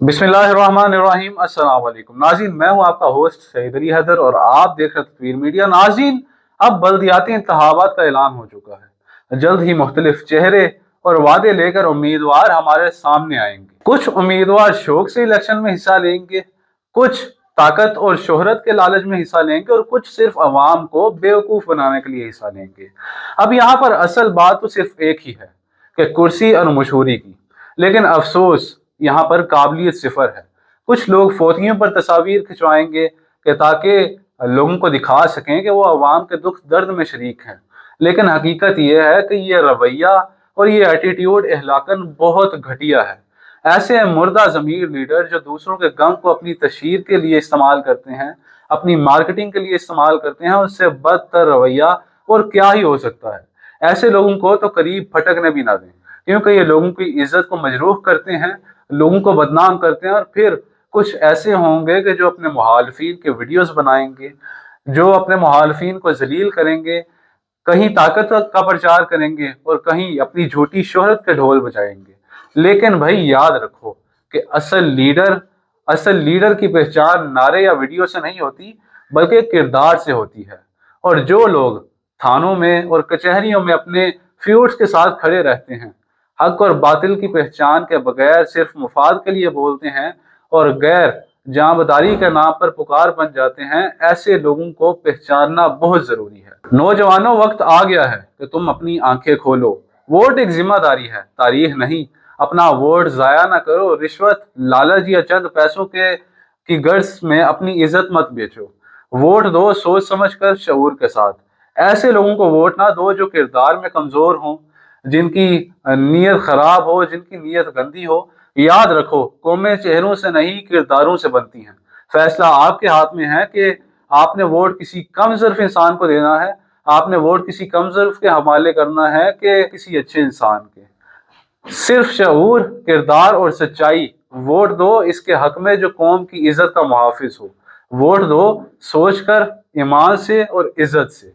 बिस्मिल्लाहिर्रहमानिर्रहीम। अस्सलाम वालेकुम नाज़रीन, मैं हूं आपका होस्ट सईद अली हैदर और आप देख रहे तस्वीर मीडिया। नाज़रीन, अब बल्दियाती इंतखाबात का ऐलान हो चुका है। जल्द ही मुख्तलिफ चेहरे और वादे लेकर उम्मीदवार हमारे सामने आएंगे। कुछ उम्मीदवार शौक से इलेक्शन में हिस्सा लेंगे, कुछ ताकत और शोहरत के लालच में हिस्सा लेंगे और कुछ सिर्फ अवाम को बेवकूफ़ बनाने के लिए हिस्सा लेंगे। अब यहाँ पर असल बात तो सिर्फ एक ही है कि कुर्सी और मशहूरी की, लेकिन अफसोस यहाँ पर काबिलियत सिफर है। कुछ लोग फोतियों पर तस्वीर खिंचवाएंगे कि ताकि लोगों को दिखा सकें कि वो अवाम के दुख दर्द में शरीक हैं, लेकिन हकीकत यह है कि ये रवैया और ये एटीट्यूड अहलाकन बहुत घटिया है। ऐसे मुर्दा ज़मीर लीडर जो दूसरों के गम को अपनी तशहीर के लिए इस्तेमाल करते हैं, अपनी मार्केटिंग के लिए इस्तेमाल करते हैं, उससे बदतर रवैया और क्या ही हो सकता है। ऐसे लोगों को तो करीब फटकने भी ना दें, क्योंकि ये लोगों की इज्जत को मजरूह करते हैं, लोगों को बदनाम करते हैं। और फिर कुछ ऐसे होंगे कि जो अपने मुखालफिन के वीडियोस बनाएंगे, जो अपने मुखालफिन को जलील करेंगे, कहीं ताकत का प्रचार करेंगे और कहीं अपनी झूठी शोहरत के ढोल बजाएंगे। लेकिन भाई याद रखो कि असल लीडर की पहचान नारे या वीडियो से नहीं होती, बल्कि किरदार से होती है। और जो लोग थानों में और कचहरियों में अपने फ्यूड्स के साथ खड़े रहते हैं, हक और बातिल की पहचान के बगैर सिर्फ मुफाद के लिए बोलते हैं और गैर जांबदारी के नाम पर पुकार बन जाते हैं, ऐसे लोगों को पहचानना बहुत जरूरी है। नौजवानों, वक्त आ गया है कि तुम अपनी आंखें खोलो। वोट एक जिम्मेदारी है, तारीख नहीं। अपना वोट जाया ना करो। रिश्वत, लालच या चंद पैसों की गर्ज में अपनी इज्जत मत बेचो। वोट दो सोच समझ कर, शऊर के साथ। ऐसे लोगों को वोट ना दो जो किरदार में कमजोर हों, जिनकी नीयत खराब हो, जिनकी नीयत गंदी हो। याद रखो, कौमें चेहरों से नहीं किरदारों से बनती हैं। फैसला आपके हाथ में है कि आपने वोट किसी कमजोर इंसान को देना है, आपने वोट किसी कमजोर के हवाले करना है कि किसी अच्छे इंसान के। सिर्फ शऊर, किरदार और सच्चाई। वोट दो इसके हक में जो कौम की इज्जत का मुहाफिज हो। वोट दो सोचकर, ईमान से और इज्जत से।